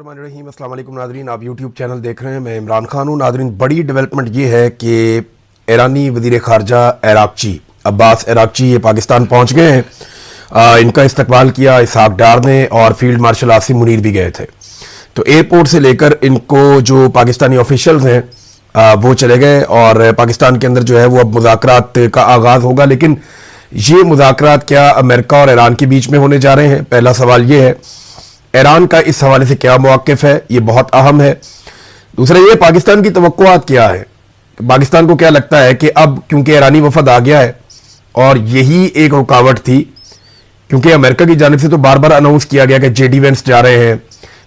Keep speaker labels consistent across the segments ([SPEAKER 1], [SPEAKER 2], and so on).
[SPEAKER 1] बिस्मिल्लाहिर्रहमानिर्रहीम। अस्सलाम वालेकुम नादरीन, आप यूट्यूब चैनल देख रहे हैं। मैं इमरान खान हूँ। नादरीन, बड़ी डेवलपमेंट ये है कि ईरानी वज़ीर ख़ारजा अराग़ची, अब्बास अराग़ची, ये पाकिस्तान पहुँच गए हैं। इनका इस्तकबाल किया इसहाक डार ने और फील्ड मार्शल आसिम मुनीर भी गए थे। तो एयरपोर्ट से लेकर इनको जो पाकिस्तानी ऑफिशियल्स हैं वो चले गए और पाकिस्तान के अंदर जो है वो अब मुज़ाकरात का आगाज़ होगा। लेकिन ये मुज़ाकरात क्या अमेरिका और ईरान के बीच में होने जा रहे हैं? पहला सवाल ये है, ईरान का इस हवाले से क्या मौक़िफ़ है? ये बहुत अहम है। दूसरा ये, पाकिस्तान की तवक्कुआत क्या है? पाकिस्तान को क्या लगता है कि अब क्योंकि ईरानी वफद आ गया है और यही एक रुकावट थी, क्योंकि अमेरिका की जानिब से तो बार बार अनाउंस किया गया कि जेडी वेंस जा रहे हैं,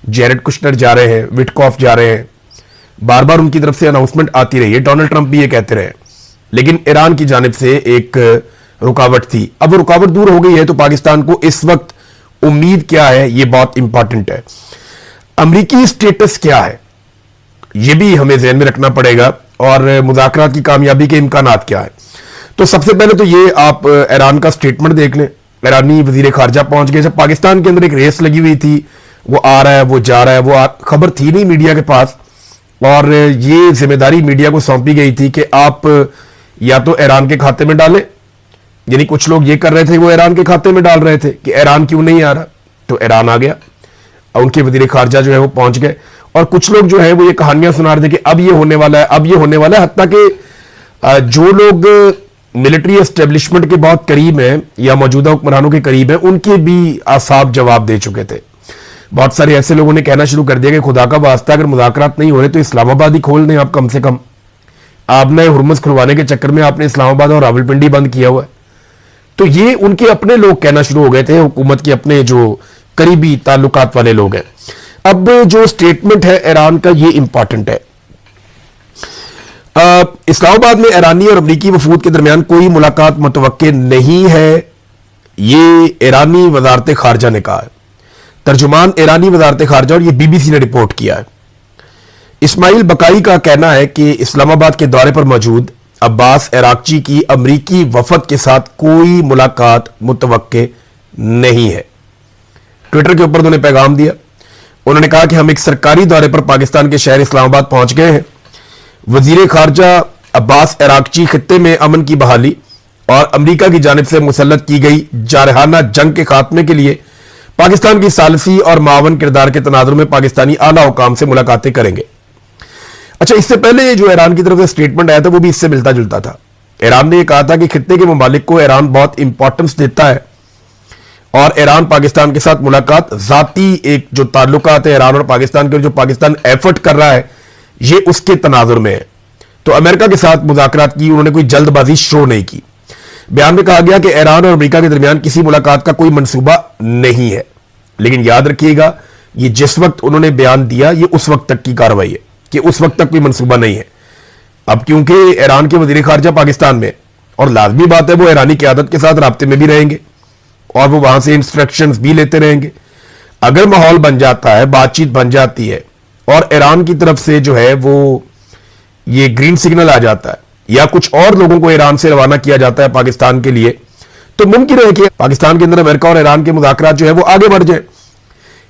[SPEAKER 1] जेरेड कुशनर जा रहे हैं, विटकॉफ जा रहे हैं, बार बार उनकी तरफ से अनाउंसमेंट आती रही है, डोनाल्ड ट्रंप भी ये कहते रहे। लेकिन ईरान की जानिब से एक रुकावट थी, अब वो रुकावट दूर हो गई है। तो पाकिस्तान को इस वक्त उम्मीद क्या है, ये बहुत इंपॉर्टेंट है। अमरीकी स्टेटस क्या है, ये भी हमें ज़हन में रखना पड़ेगा, और मुज़ाकरात की कामयाबी के इम्कानात क्या है। तो सबसे पहले तो ये आप ईरान का स्टेटमेंट देख लें। ईरानी वज़ीर ख़ारजा पहुंच गए। जब पाकिस्तान के अंदर एक रेस लगी हुई थी, वो आ रहा है, वो जा रहा है, वो खबर थी नहीं मीडिया के पास, और ये जिम्मेदारी मीडिया को सौंपी गई थी कि आप या तो ईरान के खाते में डालें, यानी कुछ लोग ये कर रहे थे, वो ईरान के खाते में डाल रहे थे कि ईरान क्यों नहीं आ रहा, तो ईरान आ गया और उनके वज़ीर ख़ारजा जो है वो पहुंच गए। और कुछ लोग जो है वो ये कहानियां सुना रहे थे कि अब ये होने वाला है, अब ये होने वाला है। हत्ता कि जो लोग मिलिट्री एस्टेब्लिशमेंट के बहुत करीब हैं या मौजूदा हुक्मरानों के करीब हैं, उनके भी आसाब जवाब दे चुके थे। बहुत सारे ऐसे लोगों ने कहना शुरू कर दिया कि खुदा का वास्ता, अगर मुज़ाकरात नहीं हो रहे तो इस्लामाबाद ही खोल दें आप, कम से कम आपने हुर्मुज़ खुलवाने के चक्कर में आपने इस्लामाबाद और रावलपिंडी बंद किया हुआ है। तो ये उनके अपने लोग कहना शुरू हो गए थे, हुकूमत के अपने जो करीबी ताल्लुकात वाले लोग हैं। अब जो स्टेटमेंट है ईरान का, ये इंपॉर्टेंट है। इस्लामाबाद में ईरानी और अमरीकी वफूद के दरमियान कोई मुलाकात मुतवक्के नहीं है, ये ईरानी वजारत खारजा ने कहा है। तर्जुमान ईरानी वजारत खारजा, और ये बीबीसी ने रिपोर्ट किया है। इस्माइल बकाई का कहना है कि इस्लामाबाद के दौरे पर मौजूद अब्बास अराग़ची की अमरीकी वफद के साथ कोई मुलाकात मुतवक्के नहीं है। ट्विटर के ऊपर उन्होंने पैगाम दिया। उन्होंने कहा कि हम एक सरकारी दौरे पर पाकिस्तान के शहर इस्लामाबाद पहुंच गए हैं। वजीर खारजा अब्बास अराग़ची खित्ते में अमन की बहाली और अमरीका की जानिब से मुसल्लत की गई जारहाना जंग के खात्मे के लिए पाकिस्तान की सालसी और मावन किरदार के तनाजुर में पाकिस्तानी आला हुकाम से मुलाकातें करेंगे। अच्छा, इससे पहले जो ईरान की तरफ से स्टेटमेंट आया था वो भी इससे मिलता जुलता था। ईरान ने यह कहा था कि खित्ते के ममालिक को ईरान बहुत इंपॉर्टेंस देता है और ईरान पाकिस्तान के साथ मुलाकात जाती एक जो ताल्लुकात है ईरान और पाकिस्तान के, जो पाकिस्तान एफर्ट कर रहा है, ये उसके तनाजुर में है। तो अमेरिका के साथ मुज़ाकरात की उन्होंने कोई जल्दबाजी शो नहीं की। बयान में कहा गया कि ईरान और अमेरिका के दरमियान किसी मुलाकात का कोई मंसूबा नहीं है। लेकिन याद रखिएगा, ये जिस वक्त उन्होंने बयान दिया, ये उस वक्त तक की कार्रवाई है कि उस वक्त तक कोई मंसूबा नहीं है। अब क्योंकि ईरान के वज़ीर ख़ारजा पाकिस्तान में, और लाजमी बात है वो ईरानी क़यादत के साथ राब्ते में भी रहेंगे और वो वहां से इंस्ट्रक्शंस भी लेते रहेंगे। अगर माहौल बन जाता है, बातचीत बन जाती है और ईरान की तरफ से जो है वो ये ग्रीन सिग्नल आ जाता है या कुछ और लोगों को ईरान से रवाना किया जाता है पाकिस्तान के लिए, तो मुमकिन है कि पाकिस्तान के अंदर अमेरिका और ईरान के मुज़ाकरात जो है वो आगे बढ़ जाए।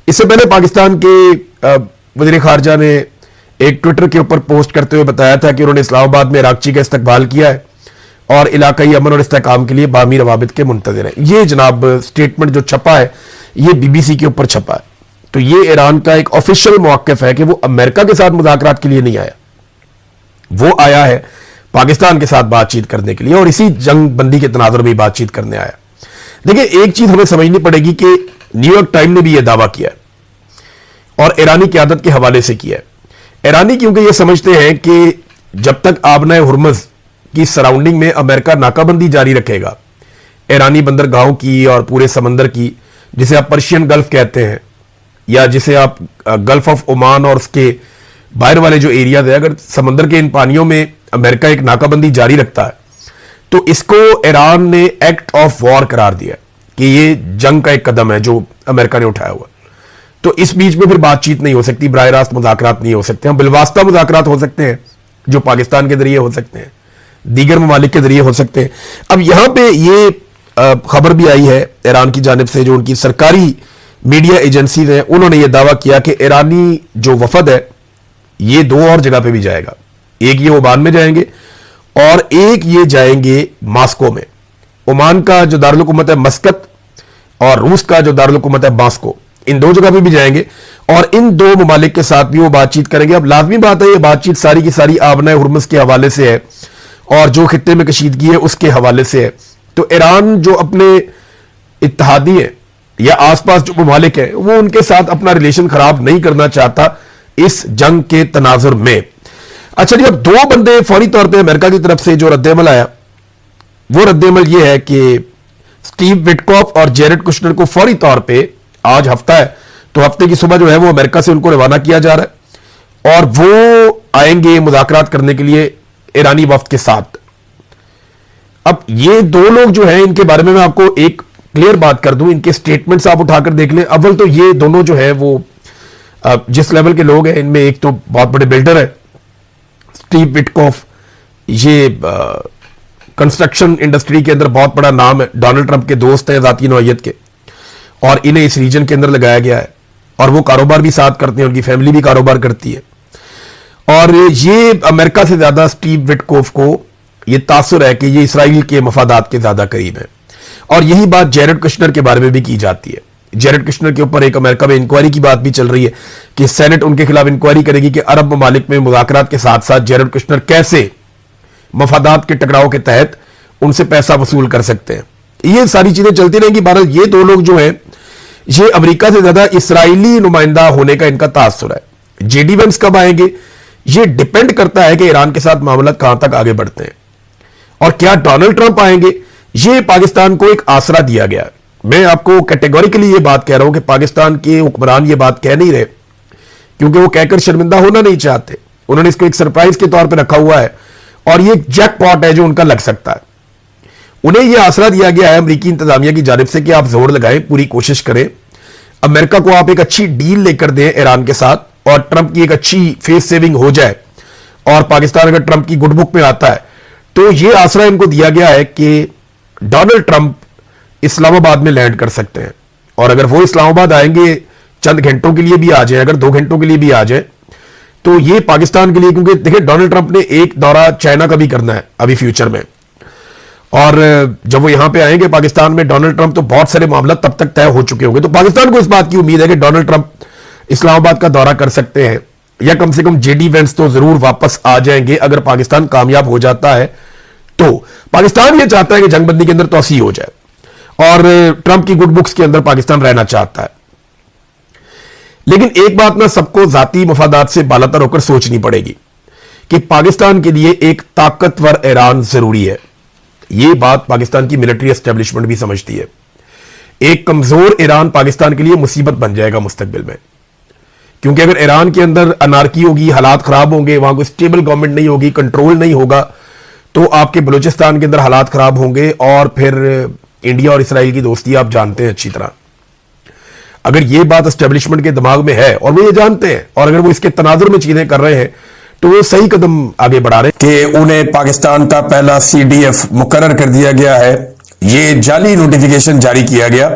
[SPEAKER 1] इससे पहले पाकिस्तान के वज़ीर ख़ारजा ने एक ट्विटर के ऊपर पोस्ट करते हुए बताया था कि उन्होंने इस्लामाबाद में अराग़ची का इस्तकबाल किया है और इलाकाई अमन और इस्तेहकाम के लिए बाहमी रवाबित के मुंतज़िर हैं। ये जनाब स्टेटमेंट जो छपा है, ये बीबीसी के ऊपर छपा है। तो ये ईरान का एक ऑफिशियल मौक़िफ़ है कि वो अमेरिका के साथ मुज़ाकरात के लिए नहीं आया, वो आया है पाकिस्तान के साथ बातचीत करने के लिए और इसी जंग बंदी के तनाजुर में बातचीत करने आया। देखिए, एक चीज हमें समझनी पड़ेगी कि न्यूयॉर्क टाइम ने भी यह दावा किया है और ईरानी क़यादत के हवाले से किया है। ईरानी क्योंकि ये समझते हैं कि जब तक आबनाए हुर्मुज़ की सराउंडिंग में अमेरिका नाकाबंदी जारी रखेगा, ईरानी बंदरगाहों की और पूरे समंदर की, जिसे आप पर्शियन गल्फ कहते हैं या जिसे आप गल्फ ऑफ ओमान और उसके बाहर वाले जो एरियाज है, अगर समंदर के इन पानियों में अमेरिका एक नाकाबंदी जारी रखता है तो इसको ईरान ने एक्ट ऑफ वॉर करार दिया कि ये जंग का एक कदम है जो अमेरिका ने उठाया हुआ। तो इस बीच में फिर बातचीत नहीं हो सकती, बराह रास्त मुज़ाकरात नहीं हो सकते। हम बिलवास्ता मुज़ाकरात हो सकते हैं जो पाकिस्तान के जरिए हो सकते हैं, दीगर ममालिक के जरिए हो सकते हैं। अब यहां पे ये खबर भी आई है ईरान की जानिब से, जो उनकी सरकारी मीडिया एजेंसी ने, उन्होंने यह दावा किया कि ईरानी जो वफद है ये दो और जगह पे भी जाएगा। एक ये ओमान में जाएंगे और एक ये जाएंगे मास्को में। ओमान का जो दारुल हुकूमत है मस्कत और रूस का जो दारुल हुकूमत है मास्को, इन दो जगह पे भी जाएंगे और इन दो ममालिक के साथ भी वो बातचीत करेंगे। अब लाजमी बात है ये बातचीत सारी की सारी आबना हुर्मुज़ के हवाले से है और जो खित्ते में कशीदगी है उसके हवाले से है। तो ईरान जो अपने इत्तेहादी है या आसपास जो ममालिक है वो उनके साथ अपना रिलेशन खराब नहीं करना चाहता इस जंग के तनाजुर में। अच्छा जी, अब दो बंदे फौरी तौर पे अमेरिका की तरफ से जो रद्देमल आया वो रद्देमल ये है कि स्टीव विटकॉफ और जेरेड कुशनर को फौरी तौर पे, आज हफ्ता है तो हफ्ते की सुबह जो है वो अमेरिका से उनको रवाना किया जा रहा है और वो आएंगे मुज़ाकरात करने के लिए ईरानी वफ्द के साथ। अब ये दो लोग जो हैं इनके बारे में मैं आपको एक क्लियर बात कर दूं, इनके स्टेटमेंट्स आप उठाकर देख लें। अव्वल तो ये दोनों जो है वो जिस लेवल के लोग हैं इनमें एक तो बहुत बड़े बिल्डर है स्टीव विटकॉफ, ये कंस्ट्रक्शन इंडस्ट्री के अंदर बहुत बड़ा नाम है, डोनाल्ड ट्रंप के दोस्त हैं जाती नौयत के और इन्हें इस रीजन के अंदर लगाया गया है और वो कारोबार भी साथ करते हैं, उनकी फैमिली भी कारोबार करती है। और ये अमेरिका से ज्यादा स्टीव विटकॉफ को ये तासुर है कि ये इसराइल के मफादात के ज्यादा करीब है और यही बात जेरेड कुशनर के बारे में भी की जाती है। जेरेड कुशनर के ऊपर एक अमेरिका में इंक्वायरी की बात भी चल रही है कि सेनेट उनके खिलाफ इंक्वायरी करेगी कि अरब ममालिक में मुज़ाकरात के साथ साथ जेरेड कुशनर कैसे मफादात के टकराव के तहत उनसे पैसा वसूल कर सकते हैं। ये सारी चीजें चलती रहेंगी। बहरहाल ये दो लोग जो हैं ये अमेरिका से ज्यादा इसराइली नुमाइंदा होने का इनका तासुर है। जेडी वेंस कब आएंगे ये डिपेंड करता है कि ईरान के साथ मामला कहां तक आगे बढ़ते हैं और क्या डोनाल्ड ट्रंप आएंगे। ये पाकिस्तान को एक आसरा दिया गया। मैं आपको कैटेगोरिकली ये बात कह रहा हूं कि पाकिस्तान के हुक्मरान ये बात कह नहीं रहे क्योंकि वो कहकर शर्मिंदा होना नहीं चाहते। उन्होंने इसको एक सरप्राइज के तौर पर रखा हुआ है और ये एक जैकपॉट है जो उनका लग सकता है। उन्हें यह आसरा दिया गया है अमेरिकी इंतजामिया की जानिब से कि आप जोर लगाएं, पूरी कोशिश करें, अमेरिका को आप एक अच्छी डील लेकर दें ईरान के साथ और ट्रंप की एक अच्छी फेस सेविंग हो जाए और पाकिस्तान अगर ट्रंप की गुड बुक में आता है तो यह आसरा इनको दिया गया है कि डोनाल्ड ट्रंप इस्लामाबाद में लैंड कर सकते हैं और अगर वो इस्लामाबाद आएंगे चंद घंटों के लिए भी आ जाए, अगर 2 घंटों के लिए भी आ जाए तो ये पाकिस्तान के लिए, क्योंकि देखिए डोनाल्ड ट्रंप ने एक दौरा चाइना का भी करना है अभी फ्यूचर में और जब वो यहां पे आएंगे पाकिस्तान में डोनाल्ड ट्रंप तो बहुत सारे मामला तब तक तय हो चुके होंगे। तो पाकिस्तान को इस बात की उम्मीद है कि डोनाल्ड ट्रंप इस्लामाबाद का दौरा कर सकते हैं या कम से कम जेडी वेंस तो जरूर वापस आ जाएंगे अगर पाकिस्तान कामयाब हो जाता है। तो पाकिस्तान ये चाहता है कि जंगबंदी के अंदर तोसी हो जाए और ट्रंप की गुड बुक्स के अंदर पाकिस्तान रहना चाहता है। लेकिन एक बात ना सबको जाती मफादात से बालातर होकर सोचनी पड़ेगी कि पाकिस्तान के लिए एक ताकतवर ईरान जरूरी है। यह बात पाकिस्तान की मिलिट्री एस्टेब्लिशमेंट भी समझती है। एक कमजोर ईरान पाकिस्तान के लिए मुसीबत बन जाएगा मुस्तकबिल में, क्योंकि अगर ईरान के अंदर अनारकी होगी, हालात खराब होंगे, वहां कोई स्टेबल गवर्नमेंट नहीं होगी, कंट्रोल नहीं होगा, तो आपके बलूचिस्तान के अंदर हालात खराब होंगे और फिर इंडिया और इसराइल की दोस्ती आप जानते हैं अच्छी तरह। अगर यह बात एस्टेब्लिशमेंट के दिमाग में है और वो ये जानते हैं और अगर वो इसके तनाजुर में चीजें कर रहे हैं तो वो सही कदम आगे बढ़ा रहे हैं कि उन्हें पाकिस्तान का पहला CDF मुकर्रर कर दिया गया है। ये जाली नोटिफिकेशन जारी किया गया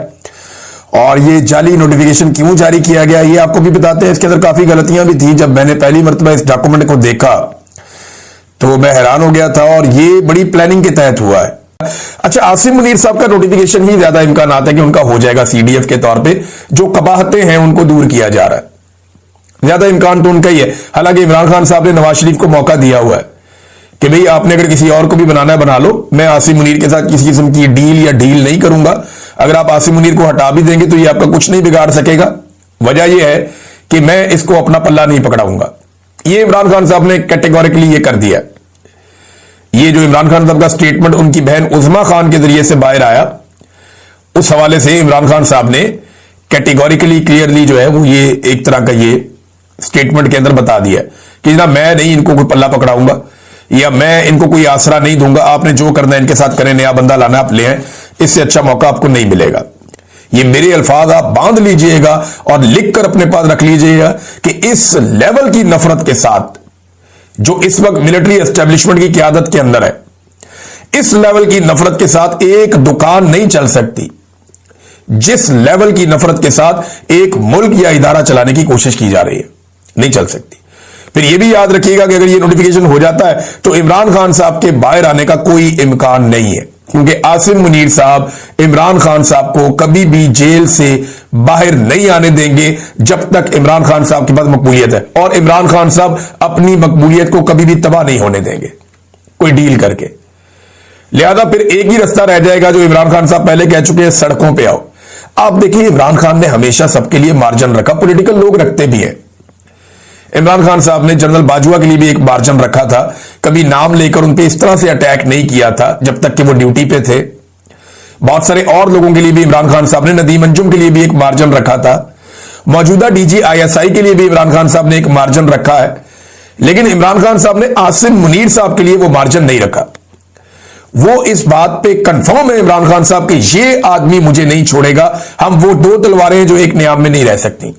[SPEAKER 1] और ये जाली नोटिफिकेशन क्यों जारी किया गया ये आपको भी बताते हैं। इसके अंदर काफी गलतियां भी थी। जब मैंने पहली मरतबा इस डॉक्यूमेंट को देखा तो मैं हैरान हो गया था और ये बड़ी प्लानिंग के तहत हुआ है। अच्छा, आसिम मुनीर साहब का नोटिफिकेशन ही ज्यादा इम्कान है कि उनका हो जाएगा CDF के तौर पे। जो कबाहतें हैं उनको दूर किया जा रहा है, ज्यादा इम्कान तो उनका ही है। हालांकि इमरान खान साहब ने नवाज शरीफ को मौका दिया हुआ है कि भाई आपने अगर किसी और को भी बनाना है बना लो, मैं आसिम मुनीर के साथ किसी किस्म की डील या डील नहीं करूंगा। अगर आप आसिम मुनीर को हटा भी देंगे तो ये आपका कुछ नहीं बिगाड़ सकेगा। वजह यह है कि मैं इसको अपना पल्ला नहीं पकड़ाऊंगा। ये इमरान खान साहब ने कैटेगोरिकली ये कर दिया। ये जो इमरान खान साहब का स्टेटमेंट उनकी बहन उज़मा खान के जरिए से बाहर आया, उस हवाले से इमरान खान साहब ने कैटेगोरिकली क्लियरली जो है वो ये एक तरह का ये स्टेटमेंट के अंदर बता दिया कि ना मैं नहीं इनको कोई पल्ला पकड़ाऊंगा या मैं इनको कोई आसरा नहीं दूंगा। आपने जो करना है इनके साथ करें, नया बंदा लाना आप ले आए, इससे अच्छा मौका आपको नहीं मिलेगा। ये मेरे अल्फाज आप बांध लीजिएगा और लिखकर अपने पास रख लीजिएगा कि इस लेवल की नफरत के साथ जो इस वक्त मिलिट्री एस्टेब्लिशमेंट की क़यादत के अंदर है, इस लेवल की नफरत के साथ एक दुकान नहीं चल सकती।
[SPEAKER 2] जिस लेवल की नफरत के साथ एक मुल्क या इदारा चलाने की कोशिश की जा रही है, नहीं चल सकती। फिर यह भी याद रखिएगा कि अगर यह नोटिफिकेशन हो जाता है तो इमरान खान साहब के बाहर आने का कोई इम्कान नहीं है, क्योंकि आसिम मुनीर साहब इमरान खान साहब को कभी भी जेल से बाहर नहीं आने देंगे जब तक इमरान खान साहब के पास मकबूलियत है, और इमरान खान साहब अपनी मकबूलियत को कभी भी तबाह नहीं होने देंगे कोई डील करके। लिहाजा फिर एक ही रास्ता रह जाएगा जो इमरान खान साहब पहले कह चुके हैं, सड़कों पर आओ। आप देखिए, इमरान खान ने हमेशा सबके लिए मार्जिन रखा, पॉलिटिकल लोग रखते भी हैं। इमरान खान साहब ने जनरल बाजवा के लिए भी एक मार्जिन रखा था, कभी नाम लेकर उन पे इस तरह से अटैक नहीं किया था जब तक कि वो ड्यूटी पे थे। बहुत सारे और लोगों के लिए भी इमरान खान साहब ने, नदीम अंजुम के लिए भी एक मार्जिन रखा था, मौजूदा डीजी ISI के लिए भी इमरान खान साहब ने एक मार्जिन रखा है। लेकिन इमरान खान साहब ने आसिम मुनीर साहब के लिए वो मार्जिन नहीं रखा। वो इस बात पे कंफर्म है इमरान खान साहब कि ये आदमी मुझे नहीं छोड़ेगा, हम वो दो तलवारें जो एक नियाम में नहीं रह सकती,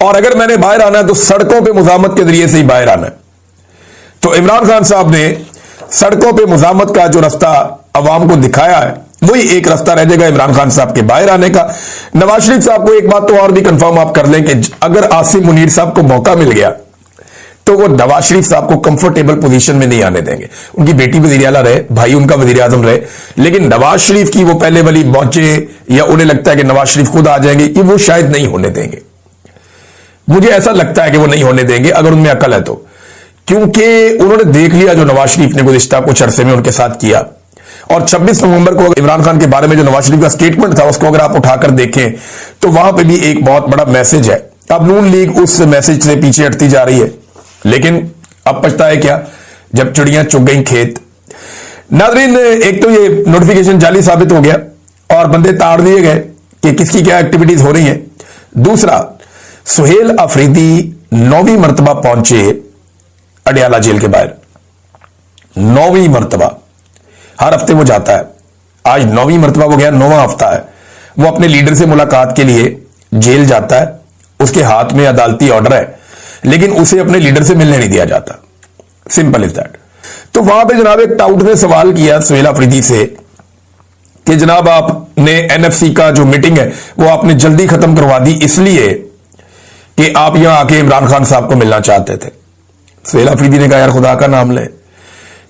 [SPEAKER 2] और अगर मैंने बाहर आना है तो सड़कों पे मुजामत के जरिए से ही बाहर आना है। तो इमरान खान साहब ने सड़कों पे मुजामत का जो रास्ता अवाम को दिखाया है, वही एक रास्ता रह जाएगा इमरान खान साहब के बाहर आने का। नवाज शरीफ साहब को एक बात तो और भी कंफर्म आप कर लें कि अगर आसिम मुनीर साहब को मौका मिल गया तो वो नवाज शरीफ साहब को कंफर्टेबल पोजीशन में नहीं आने देंगे। उनकी बेटी वजीर आला रहे, भाई उनका वजीर आजम रहे, लेकिन नवाज शरीफ की वो पहले वाली मौजे या उन्हें लगता है कि नवाज शरीफ खुद आ जाएंगे, ये वो शायद नहीं होने देंगे। मुझे ऐसा लगता है कि वो नहीं होने देंगे अगर उनमें अकल है तो, क्योंकि उन्होंने देख लिया जो नवाज शरीफ ने गुज़िश्ता कुछ अरसे में उनके साथ किया। और 26 नवंबर को इमरान खान के बारे में जो नवाज शरीफ का स्टेटमेंट था उसको अगर आप उठाकर देखें तो वहां पे भी एक बहुत बड़ा मैसेज है। अब नून लीग उस मैसेज से पीछे हटती जा रही है, लेकिन अब पछताए क्या जब चिड़ियां चुग गई खेत। नाज़रीन, एक तो ये नोटिफिकेशन जाली साबित हो गया और बंदे ताड़ दिए गए कि किसकी क्या एक्टिविटीज हो रही हैं। दूसरा, सुहेल अफरीदी 9वीं मर्तबा पहुंचे अडयाला जेल के बाहर। 9वीं मर्तबा, हर हफ्ते वो जाता है, आज 9वीं मर्तबा वो गया, 9वां हफ्ता है। वो अपने लीडर से मुलाकात के लिए जेल जाता है, उसके हाथ में अदालती ऑर्डर है, लेकिन उसे अपने लीडर से मिलने नहीं दिया जाता। Simple is that. तो वहां पे जनाब एक टाउट ने सवाल किया सुहेल अफरीदी से कि जनाब आपने NFC का जो मीटिंग है वो आपने जल्दी खत्म करवा दी इसलिए कि आप यहां आके इमरान खान साहब को मिलना चाहते थे। सुहेल अफरीदी ने कहा यार खुदा का नाम ले,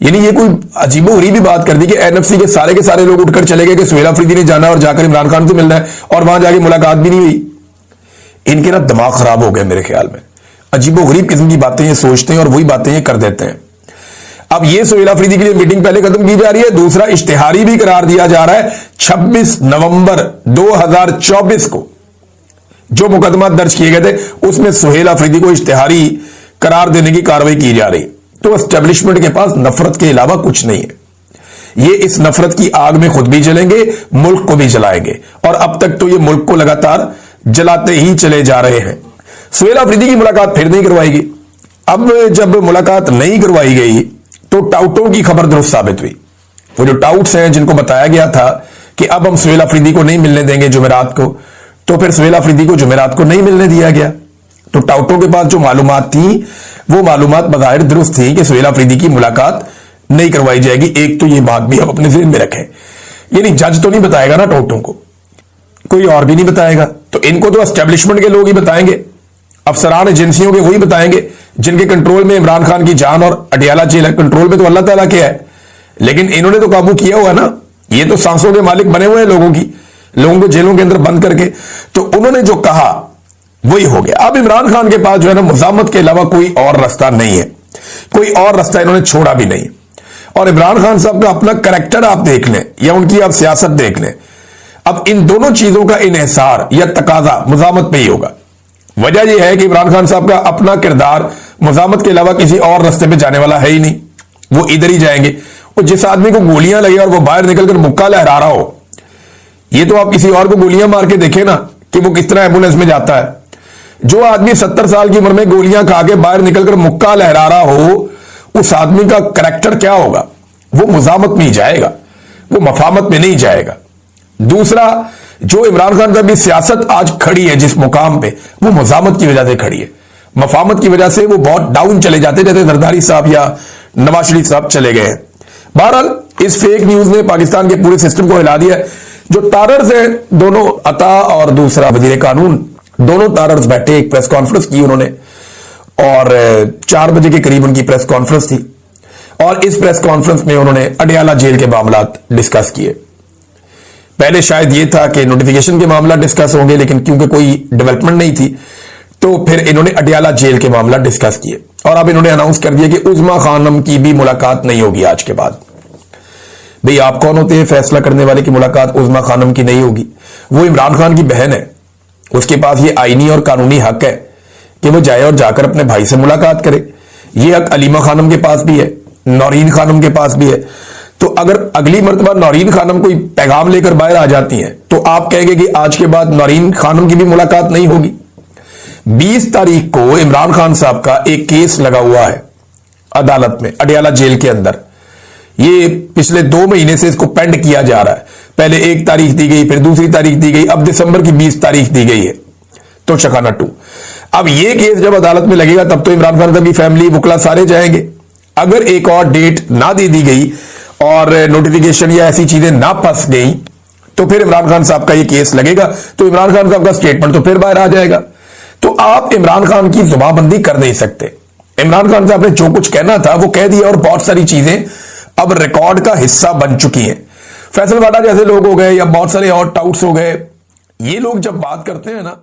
[SPEAKER 2] यानी ये कोई अजीबोगरीब बात कर दी कि NFC के सारे लोग उठकर चले गए कि सुहेल अफरीदी ने जाना और जाकर इमरान खान से मिलना है, और वहां जाके मुलाकात भी नहीं हुई। इनके ना दिमाग खराब हो गए मेरे ख्याल में, अजीबोगरीब किस्म की बातें ये सोचते हैं और वही बातें ये कर देते हैं। अब ये सुहेल अफरीदी के लिए मीटिंग पहले खत्म की जा रही है, दूसरा इश्तिहारी भी करार दिया जा रहा है 26 नवंबर 2024 को जो मुकदमा दर्ज किए गए थे उसमें सुहेल अफरीदी को इश्तिहारी करार देने की कार्रवाई की जा रही। तो एस्टेब्लिशमेंट के पास नफरत के अलावा कुछ नहीं है। ये इस नफरत की आग में खुद भी जलेंगे, मुल्क को भी जलाएंगे, और अब तक तो ये मुल्क को लगातार जलाते ही चले जा रहे हैं। सुहेल अफरीदी की मुलाकात फिर नहीं करवाएगी। अब जब मुलाकात नहीं करवाई गई तो टाउटों की खबर दुरुस्त साबित हुई। वो जो टाउट्स हैं जिनको बताया गया था कि अब हम सुहेल अफरीदी को नहीं मिलने देंगे जुमेरात को, तो फिर सुहेल अफरीदी को जुमेरात को नहीं मिलने दिया गया। तो टाउटों के पास जो मालूमात थी वो मालूमात बज़ाहिर दुरुस्त थी कि सुहेल अफरीदी की मुलाकात नहीं करवाई जाएगी। एक तो ये बात भी हम अपने ज़हन में रखें, यानी जज तो नहीं बताएगा ना टाउटों को, कोई और भी नहीं बताएगा, तो इनको तो एस्टेब्लिशमेंट के लोग ही बताएंगे, अफसरान एजेंसियों के वही बताएंगे जिनके कंट्रोल में इमरान खान की जान और अडयाला जेल है। कंट्रोल में तो अल्लाह ताला के है, लेकिन इन्होंने तो काबू किया हुआ ना, ये तो सांसों के मालिक बने हुए हैं लोगों को जेलों के अंदर बंद करके। तो उन्होंने जो कहा वही हो गया। अब इमरान खान के पास जो है ना मुजामत के अलावा कोई और रास्ता नहीं है, कोई और रास्ता इन्होंने छोड़ा भी नहीं। और इमरान खान साहब का अपना करैक्टर आप देख लें या उनकी आप सियासत देख लें, अब इन दोनों चीजों का इन्हिसार या तकाजा मुजामत पे ही होगा। वजह यह है कि इमरान खान साहब का अपना किरदार मुजामत के अलावा किसी और रास्ते पे जाने वाला है ही नहीं, वो इधर ही जाएंगे। वो जिस आदमी को गोलियां लगे और वो बाहर निकलकर मुक्का लहरा रहा हो, ये तो आप किसी और को गोलियां मार के देखें ना कि वो किस तरह एम्बुलेंस में जाता है। जो आदमी 70 साल की उम्र में गोलियां खा के बाहर निकलकर मुक्का लहरा रहा हो, उस आदमी का करैक्टर क्या होगा? वो मुजामत में ही जाएगा, वो मफामत में नहीं जाएगा। दूसरा, जो इमरान खान साहब की सियासत आज खड़ी है जिस मुकाम पे, वो मुजामत की वजह से खड़ी है। मफामत की वजह से वो बहुत डाउन चले जाते, जैसे जरदारी साहब या नवाज शरीफ साहब चले गए हैं। बहरहाल इस फेक न्यूज ने पाकिस्तान के पूरे सिस्टम को हिला दिया है। जो तारर्स हैं दोनों, अता और दूसरा वजीर कानून, दोनों तारर्स बैठे, एक प्रेस कॉन्फ्रेंस की उन्होंने और 4 बजे के करीब उनकी प्रेस कॉन्फ्रेंस थी और इस प्रेस कॉन्फ्रेंस में उन्होंने अडियाला जेल के मामला डिस्कस किए। पहले शायद ये था कि नोटिफिकेशन के मामला डिस्कस होंगे, लेकिन क्योंकि कोई डेवलपमेंट नहीं थी तो फिर इन्होंने अडियाला जेल के मामला डिस्कस किए और अब इन्होंने अनाउंस कर दिया कि उज़्मा खानम की भी मुलाकात नहीं होगी आज के बाद। भाई आप कौन होते हैं फैसला करने वाले की मुलाकात उज़्मा खानम की नहीं होगी? वो इमरान खान की बहन है, उसके पास ये आईनी और कानूनी हक है कि वो जाए और जाकर अपने भाई से मुलाकात करे। ये हक अलीमा खानम के पास भी है, नौरीन खानम के पास भी है। तो अगर अगली मर्तबा नौरीन खानम कोई पैगाम लेकर बाहर आ जाती हैं तो आप कहेंगे कि आज के बाद नौरीन खानम की भी मुलाकात नहीं होगी। 20 तारीख को इमरान खान साहब का एक केस लगा हुआ है अदालत में अडियाला जेल के अंदर। ये पिछले 2 महीने से इसको पेंड किया जा रहा है। पहले 1 तारीख दी गई, फिर दूसरी तारीख दी गई, अब दिसंबर की 20 तारीख दी गई है। तो चकाना टू। अब ये केस जब अदालत में लगेगा तब तो इमरान खान साहब की फैमिली, वकला सारे जाएंगे। अगर एक और डेट ना दे दी गई और नोटिफिकेशन या ऐसी चीजें ना फंस गई तो फिर इमरान खान साहब का ये केस लगेगा, तो इमरान खान साहब का स्टेटमेंट तो फिर बाहर आ जाएगा। तो आप इमरान खान की जुबानबंदी कर नहीं सकते। इमरान खान साहब ने जो कुछ कहना था वो कह दिया और बहुत सारी चीजें अब रिकॉर्ड का हिस्सा बन चुकी हैं। फैसल वाडा जैसे लोग हो गए या बहुत सारे और टाउट्स हो गए, ये लोग जब बात करते हैं ना